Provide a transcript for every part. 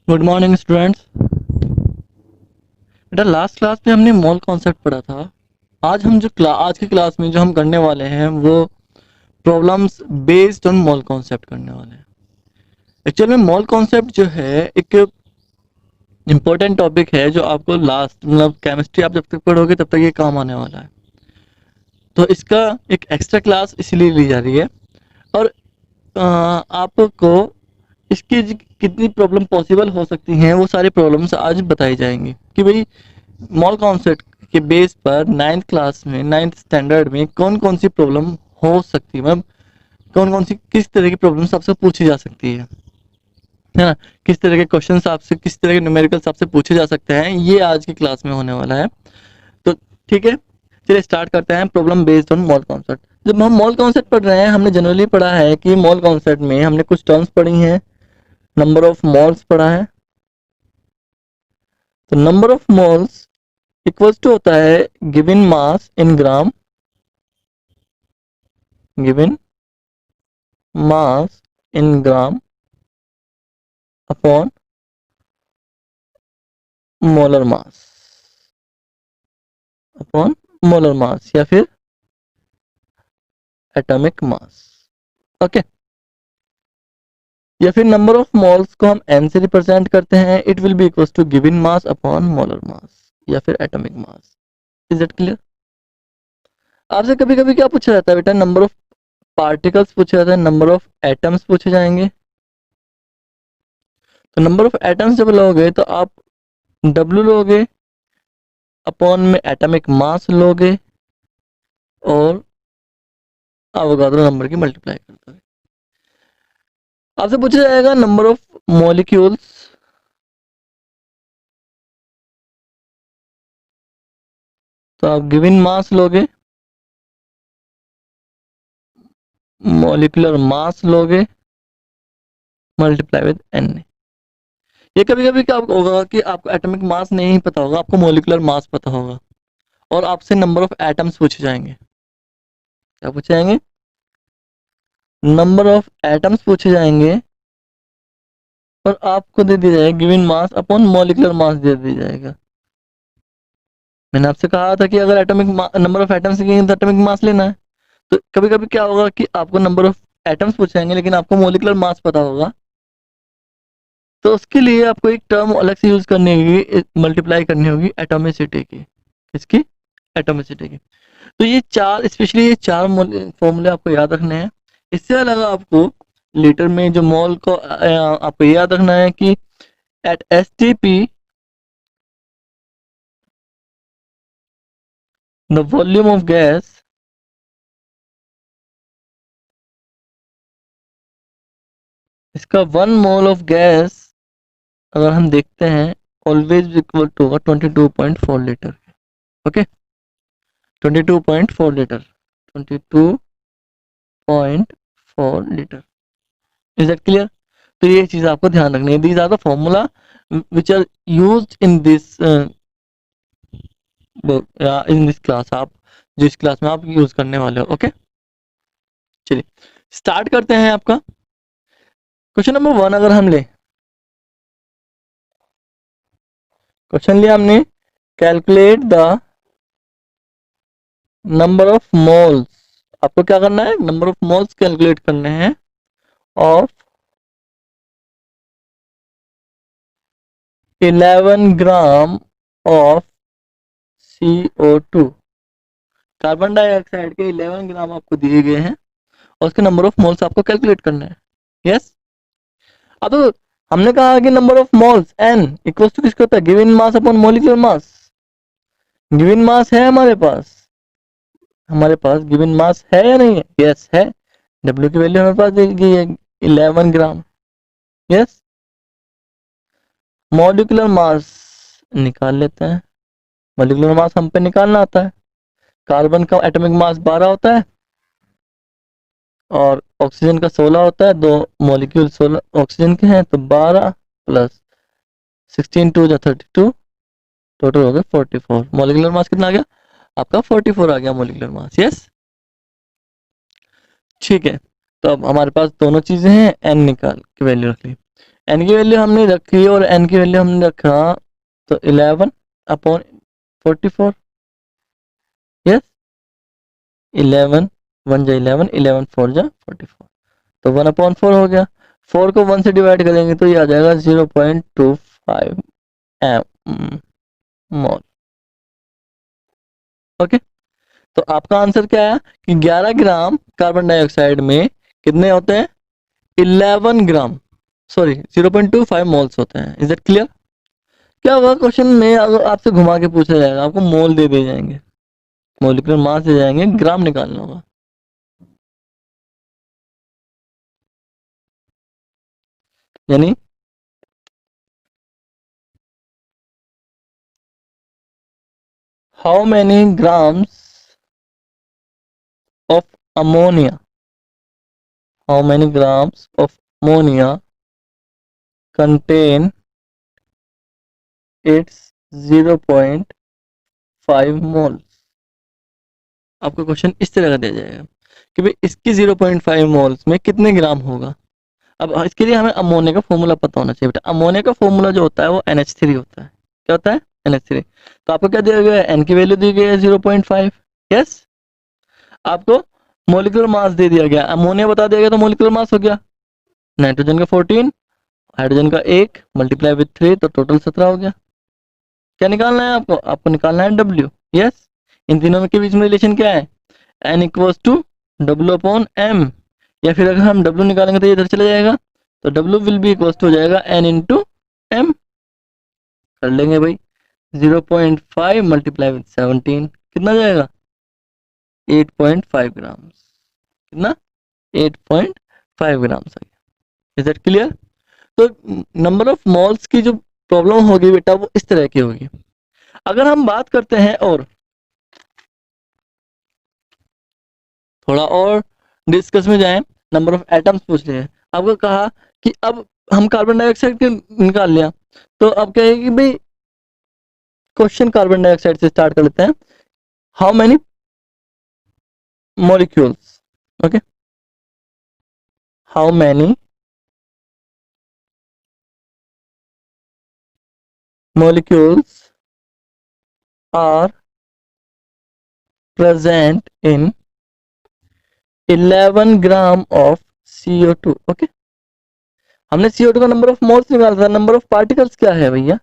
Good morning students. बेटा last class में हमने मॉल कॉन्सेप्ट पढ़ा था। आज की क्लास में जो हम करने वाले हैं वो problems based on mall concept करने वाले हैं। एक्चुअल में मॉल कॉन्सेप्ट जो है एक इम्पोर्टेंट टॉपिक है जो आपको लास्ट मतलब केमिस्ट्री आप जब तक पढ़ोगे तब तक ये काम आने वाला है। तो इसका एक एक्स्ट्रा क्लास इसलिए ली जा रही है। और आपको इसकी कितनी प्रॉब्लम पॉसिबल हो सकती हैं वो सारी प्रॉब्लम्स आज बताई जाएंगी कि भाई मॉल कॉन्सेप्ट के बेस पर नाइन्थ क्लास में नाइन्थ स्टैंडर्ड में कौन कौन सी प्रॉब्लम हो सकती है, मतलब कौन कौन सी किस तरह की प्रॉब्लम्स आपसे पूछी जा सकती है ना। किस तरह के क्वेश्चंस आपसे किस तरह के न्यूमेरिकल्स आपसे पूछे जा सकते हैं, ये आज की क्लास में होने वाला है। तो ठीक है, चलिए स्टार्ट करते हैं problem based on mall concept. जब हम मॉल कॉन्सेप्ट पढ़ रहे हैं हमने जनरली पढ़ा है कि मॉल कॉन्सेप्ट में हमने कुछ टर्म्स पढ़ी हैं। नंबर ऑफ मॉल्स पढ़ा है। तो number of moles equals to होता है given mass in gram, given mass in gram upon molar mass, upon molar mass या फिर एटॉमिक मास। ओके, या फिर नंबर ऑफ मोल्स को हम n से रिप्रेजेंट करते हैं, it will be equals to given mass upon molar mass या फिर atomic mass. Is that clear? आपसे कभी कभी क्या पूछा जाता है बेटा, नंबर ऑफ पार्टिकल्स पूछा जाता है, नंबर ऑफ एटम्स पूछे जाएंगे। तो नंबर ऑफ एटम्स जब लोगे तो आप W लोगे, अपॉन में एटॉमिक मास लोगे और अवोगाद्रो नंबर की मल्टीप्लाई कर दोगे। आपसे पूछा जाएगा नंबर ऑफ मॉलिक्यूल्स, तो आप गिवन मास लोगे, मॉलिक्यूलर मास लोगे, मल्टीप्लाई विद एन। ये कभी कभी क्या होगा कि आपको एटॉमिक मास नहीं पता होगा, आपको मॉलिक्यूलर मास पता होगा और आपसे नंबर ऑफ एटम्स पूछे जाएंगे। क्या पूछे जाएंगे? नंबर ऑफ एटम्स पूछे जाएंगे और आपको दे दिया जाएगा given mass upon molecular mass दे दिया जाएगा। मैंने आपसे कहा था कि अगर एटॉमिक नंबर ऑफ एटम्स की तो एटॉमिक मास लेना है। तो कभी कभी क्या होगा कि आपको नंबर ऑफ एटम्स पूछेंगे लेकिन आपको मॉलिक्यूलर मास पता होगा, तो उसके लिए आपको एक टर्म अलग से यूज करनी होगी, मल्टीप्लाई करनी होगी एटॉमिसिटी की। किसकी? एटॉमिसिटी की। तो ये चार, स्पेशली ये चार फॉर्मूले आपको याद रखने हैं। इससे अलावा आपको लीटर में जो मोल को आपको याद रखना है कि at STP the volume of gas इसका 1 मोल ऑफ गैस अगर हम देखते हैं ऑलवेज इक्वल टू होगा 22.4 litre. Okay, 22.4 litre, 22.4 litre. Is that clear? तो ये चीज आपको ध्यान रखनी है। These are the formula which are used in this class, आप जिस क्लास में आप यूज करने वाले हो। ओके, चलिए स्टार्ट करते हैं। आपका क्वेश्चन नंबर 1 अगर हम ले, क्वेश्चन लिया हमने, calculate the number of moles. आपको क्या करना है? नंबर ऑफ मोल्स कैलकुलेट करने हैं of 11 gram of CO2। Carbon dioxide के 11 ग्राम आपको दिए गए हैं और उसके नंबर ऑफ मोल्स आपको कैलकुलेट करना है। यस, अब तो हमने कहा कि number of moles n equals to किसका होता है? Given mass upon molecular mass. Given mass है हमारे पास, हमारे पास गिवन मास है या नहीं है? यस है। W की वैल्यू हमारे पास दी गई है 11 ग्राम। यस, मॉलिक्यूलर मास निकाल लेते हैं। मॉलिक्यूलर मास हम पे निकालना आता है। कार्बन का एटॉमिक मास 12 होता है और ऑक्सीजन का 16 होता है। दो मॉलिक्यूल 16 ऑक्सीजन के हैं, तो 12 प्लस 16 2 जा 32, टोटल हो गया 44। मॉलिक्यूलर मास कितना आ गया आपका? 44 आ गया मॉलिक्यूलर मास। यस, ठीक है। तो अब हमारे पास दोनों चीजें हैं, एन निकाल की वैल्यू रख ली। एन की वैल्यू हमने रखी और एन की वैल्यू हमने रखा तो 11/44। यस, 11 1 जा 11, 11 4 जा 44, तो 1/4 हो गया। 4 को 1 से डिवाइड करेंगे तो ये आ जाएगा 0.25 एम मोल। ओके, तो आपका आंसर क्या है कि 11 ग्राम कार्बन डाइऑक्साइड में कितने होते हैं? 11 ग्राम, सॉरी 0.25 मोल्स होते हैं। Is that clear? क्या होगा क्वेश्चन में अगर आपसे घुमा के पूछा जाएगा, आपको मोल दे दिए जाएंगे, मोलिकुलर मास दे जाएंगे, ग्राम निकालना होगा। यानी how many grams of ammonia, how many grams of ammonia contain it's 0.5 moles. आपको क्वेश्चन इस तरह का दिया जाएगा कि भाई इसकी 0.5 मोल्स में कितने ग्राम होगा। अब इसके लिए हमें अमोनिया का फॉर्मूला पता होना चाहिए बेटा। अमोनिया का फॉर्मूला जो होता है वो NH3 होता है। क्या होता है? NH3। तो आपको क्या दिया गया है? एन की वैल्यू दी गई है 0.5। यस, आपको मोलिकुलर मास दे दिया गया, अमोनिया बता दिया गया तो मोलिकुलर मास हो गया नाइट्रोजन का 14, हाइड्रोजन का 1 मल्टीप्लाई विथ 3 तो टोटल 17 हो गया। क्या निकालना है आपको? आपको निकालना है W। यस, इन तीनों के बीच में रिलेशन क्या है? N इक्वल्स टू W/M, या फिर अगर हम W निकालेंगे तो ये इधर चला जाएगा, तो W will be equals to हो जाएगा N इंटू M। कर लेंगे भाई, 0.5 मल्टीप्लाई विथ 17 कितना जाएगा? 8.5 ग्राम। कितना? 8.5 ग्राम्स आ गया। Is that clear? तो नंबर ऑफ मोल्स की जो प्रॉब्लम होगी बेटा वो इस तरह की होगी। अगर हम बात करते हैं और थोड़ा और डिस्कस में जाएं, नंबर ऑफ एटम्स पूछ रहे हैं। आपको कहा कि अब हम कार्बन डाइऑक्साइड के निकाल लिया, तो अब क्या है कि भाई क्वेश्चन कार्बन डाइऑक्साइड से स्टार्ट कर लेते हैं। How many molecules, okay, how many molecules are present in 11 gram of CO2। Okay, हमने CO2 का नंबर ऑफ मोल्स निकाला था, नंबर ऑफ पार्टिकल्स क्या है भैया?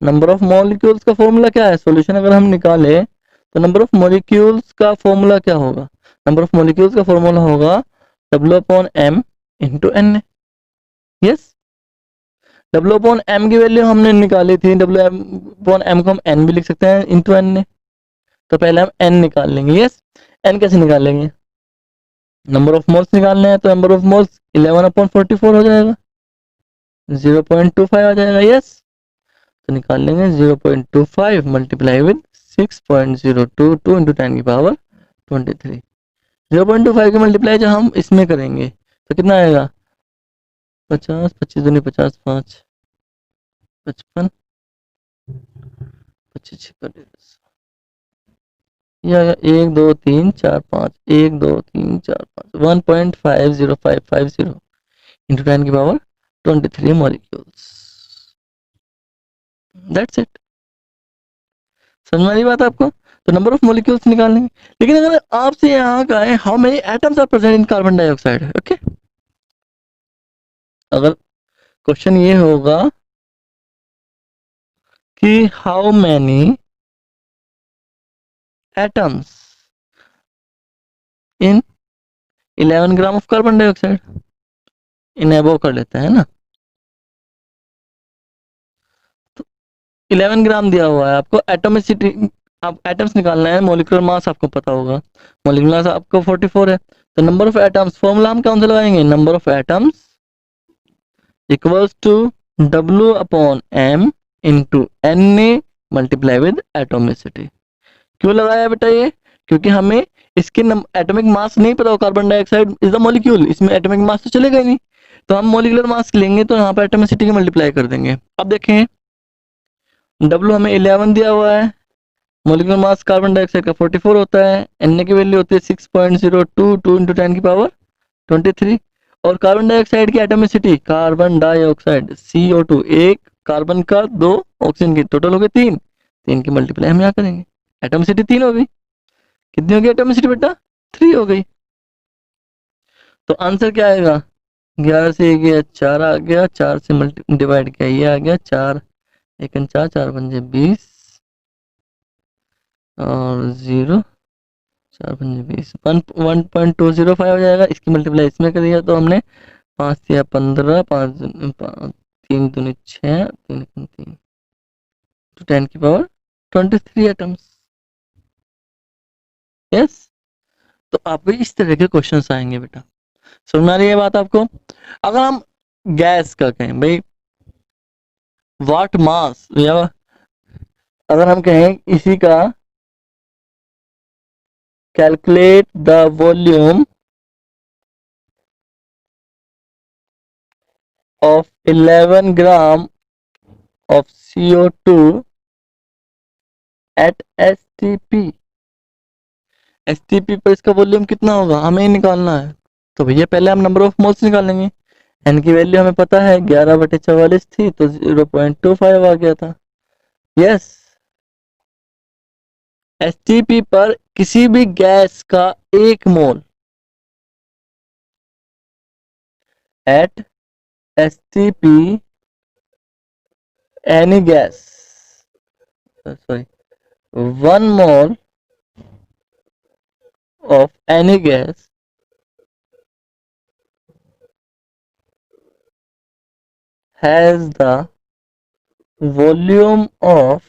नंबर ऑफ मॉलिक्यूल्स का फॉर्मूला क्या है? सॉल्यूशन अगर हम निकाले तो नंबर ऑफ मॉलिक्यूल्स का फॉर्मूला क्या होगा? नंबर ऑफ मॉलिक्यूल्स का फॉर्मूला होगा W/M into N. Yes, W/M की वैल्यू हमने निकाली थी, W/M को हम N भी लिख सकते हैं इंटू एन। तो पहले हम N निकाल लेंगे। यस, N कैसे निकालेंगे? नंबर ऑफ मोल्स निकालने हैं तो नंबर ऑफ मोल्स 11/44 हो जाएगा, 0.25 आ जाएगा। यस, तो निकाल लेंगे 0.25 मल्टीप्लाई विद 6.022 इंटू 10 की पावर 23। 0.25 की मल्टीप्लाई जब हम इसमें करेंगे तो कितना आएगा? 50, 25 दूनी 50, 5 55, 25 या 1 2 3 4 5, 1 2 3 4 5, 1.50550 इंटू 10 की पावर 23 मॉलिक्यूल्स। That's it. समझ में आ रही बात आपको? तो नंबर ऑफ मॉलिक्यूल्स निकालेंगे। लेकिन अगर आपसे यहाँ का है how many atoms are present in carbon dioxide, okay, अगर क्वेश्चन ये होगा कि how many atoms in 11 gram of carbon dioxide, इन एबो कर लेते हैं ना, तो 11 ग्राम दिया हुआ है आपको। एटोमिसिटी, आप एटम्स निकालना है, मोलिकुलर मास आपको पता होगा, मोलिकुलर मास आपको 44 है। तो नंबर ऑफ एटम्स फॉर्मूला हम कौन सा लगाएंगे? Number of atoms equals to W/M into Na multiply with atomicity. क्यों लगाया बेटा ये? क्योंकि हमें इसके एटॉमिक मास नहीं पता हो। Carbon dioxide is the molecule, इसमें एटॉमिक मास तो चलेगा ही नहीं, तो हम मॉलिकुलर मास लेंगे तो यहाँ पर एटोमिसिटी की मल्टीप्लाई कर देंगे। अब देखें, W हमें 11 दिया हुआ है, मॉलिक्यूलर मास कार्बन डाइऑक्साइड का 44 होता है, Na की वैल्यू होती है 6.022 इंटू 10 की पावर 23, और कार्बन डाइऑक्साइड की एटॉमिसिटी, कार्बन डाइऑक्साइड CO2, एक कार्बन का, दो ऑक्सीजन की, टोटल हो गए तीन, तीन की मल्टीप्लाई हम यहाँ करेंगे, एटॉमिसिटी तीन हो गई। कितनी हो गई एटॉमिसिटी बेटा? 3 हो गई। तो आंसर क्या आएगा? 11 से ये गया 4 आ गया, 4 से मल्टी डिवाइड किया, ये आ गया 4, एक 4, 4 पंजे 20 और 0, 4 पंजे 20, 1.205 हो जाएगा। इसकी मल्टीप्लाई इसमें कर दिया तो हमने 5 या 15, 5 3 दूनी 6, 3 3, तो 10 की पावर 23 एटम्स। यस, तो आपको इस तरह के क्वेश्चंस आएंगे बेटा। समझ में आ रही है बात आपको? अगर हम गैस का कहें भाई व्हाट मास, या अगर हम कहें इसी का calculate the volume of 11 gram of CO2 at STP। STP पर इसका वॉल्यूम कितना होगा हमें ही निकालना है। तो भैया पहले हम नंबर ऑफ मोल्स निकालेंगे। एन की वैल्यू हमें पता है 11/44 थी, तो 0.25 आ गया था। यस, STP पर किसी भी गैस का 1 मोल eight STP any gas, sorry, 1 mole of any gas has the volume of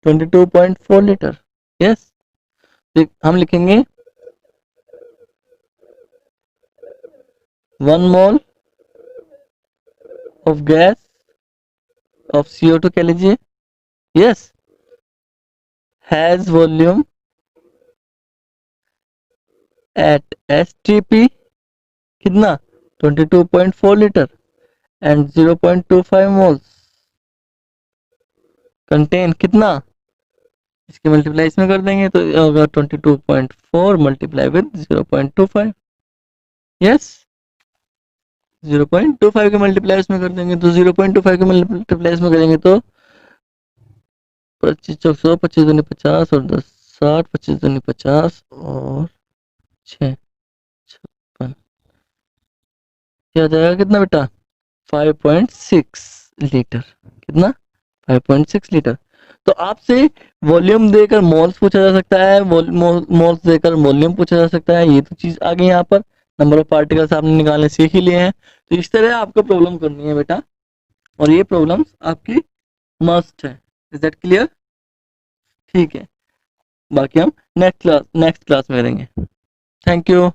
22.4 litre. Yes, हम लिखेंगे 1 mole of gas off CO2 कह लीजिए। Yes, has volume at STP कितना 22.4 लीटर एंड 0.25 मोल्स कंटेन कितना, इसकी मल्टीप्लाई इसमें कर देंगे तो होगा 22.4 मल्टीप्लाई विद 0.25। यस, 0.25 के मल्टीप्लाई इसमें कर देंगे तो 0.25 के मल्टीप्लाई इसमें करेंगे तो 25 चौक 100, 25 दूनी 50 और 10 60, 25 दूनी 50 और 6 56, क्या जाएगा कितना बेटा 5.6 लीटर। कितना 5.6 लीटर। तो आपसे वॉल्यूम देकर मोल्स पूछा जा सकता है, मोल्स देकर वॉल्यूम पूछा जा सकता है। ये तो चीज आ गई यहाँ पर, नंबर ऑफ पार्टिकल्स आपने निकालने सीख ही लिए हैं। तो इस तरह आपको प्रॉब्लम करनी है बेटा, और ये प्रॉब्लम्स आपकी मस्ट है। Is that clear? ठीक है, बाकी हम नेक्स्ट क्लास में करेंगे। Thank you.